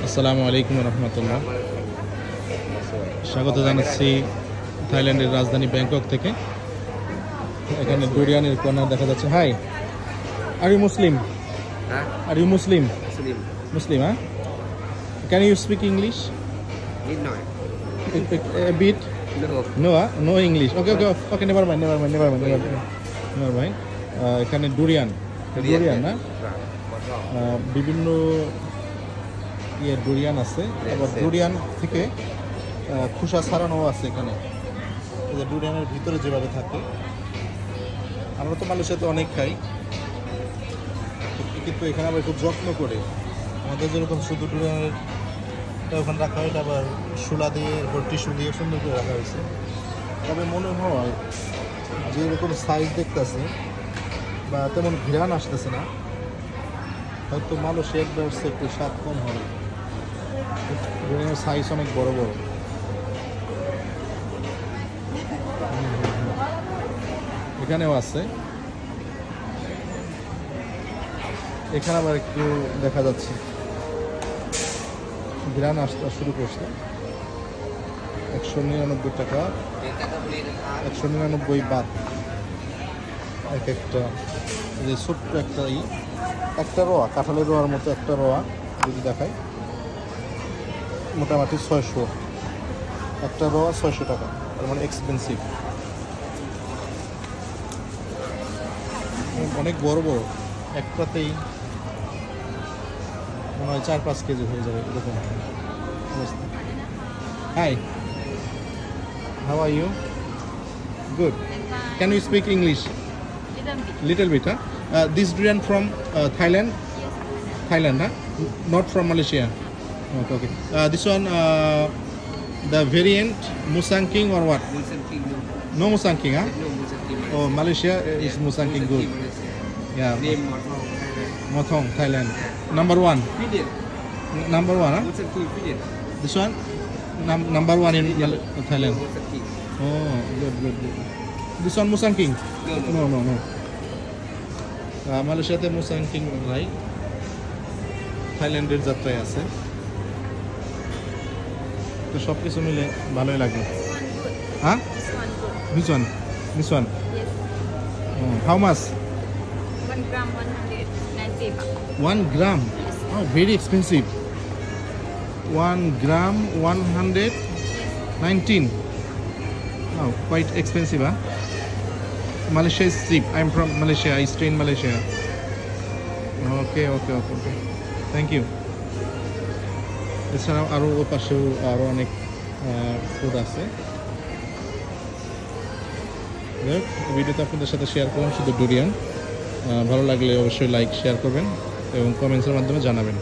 আসসালামু আলাইকুম রহমতুল্লাহ। স্বাগত জানাচ্ছি থাইল্যান্ডের রাজধানী ব্যাংকক থেকে। এখানে ডুরিয়ানের কর্নার দেখা যাচ্ছে। Hi, are you Muslim? Are you Muslim? Muslim, হ্যাঁ? Can you speak English? A bit? No, no English. Okay, never mind. এখানে ডুরিয়ান না বিভিন্ন ডুরিয়ান আছে, আবার ডুরিয়ান থেকে খোসা ছাড়ানো আছে এখানে। ডুরিয়ানের ভিতরে যেভাবে থাকে, আমরা তো মালয়েশিয়াতে অনেক খাই, কিন্তু এখানে আবার খুব যত্ন করে আমাদের যেরকম শুধু ডুরিয়ানের ওখানে রাখা হয়, এটা আবার শোলা দিয়ে টিস্যু দিয়ে সুন্দর করে রাখা হয়েছে। তবে মনে হয় যে এরকম সাইজ দেখতেছে বা তেমন ঘিরান আসতেছে না, হয়তো মালয়েশিয়ার ব্যবস্থা একটু স্বাদ কম হবে। সাইজ অনেক বড় বড়। এখানেও আছে, এখানে আবার একটু দেখা যাচ্ছে ঘিরান আসতে শুরু করছে। 199 টাকা, 199 বাত এক একটা। যে ছোট্ট একটা রোয়া, কাঁঠালের রোয়ার মতো একটা রোয়া যদি দেখায়, মোটামুটি 600, একটা রোয়া 600 টাকা, তার মানে এক্সপেন্সিভ। অনেক বড় বড়, একটাতেই মনে হয় 4-5 কেজি হয়ে যাবে এরকম অবস্থা। Hi, how are you? Good. Can you speak English? Little bit, huh? This durian from Thailand? Yes. Thailand, huh? Not from Malaysia? Okay. This one, the variant Musang King or what? Musang King, no. No Musang King, huh? No Musang King. Oh, Malaysia is Musang King good. Yeah. Name Mothong, Thailand. Number one. Fidel. Number one, huh? Musang King, Fidel. This one? Number one in Thailand. Musang King. Oh, good. This one Musang King? No. মালয়েশিয়াতে মুসাং king নাই, থাইল্যান্ডের যাত্রায় আছে। তো সব কিছু মিলে ভালোই লাগলো। হ্যাঁ, This one good. This one Yes. How much? 1 gram 190 baht. 1 gram? Oh, very expensive. 1 gram 119. Oh, quite expensive, huh? Malaysia is cheap. I'm from Malaysia. I stay in Malaysia. Okay. Thank you. এছাড়াও আরও ওই পাশেও আরও অনেক food আছে। ভিডিওতে আপনাদের সাথে শেয়ার করলাম শুধু ডুরিয়ান। ভালো লাগলে অবশ্যই লাইক শেয়ার করবেন এবং কমেন্টসের মাধ্যমে জানাবেন।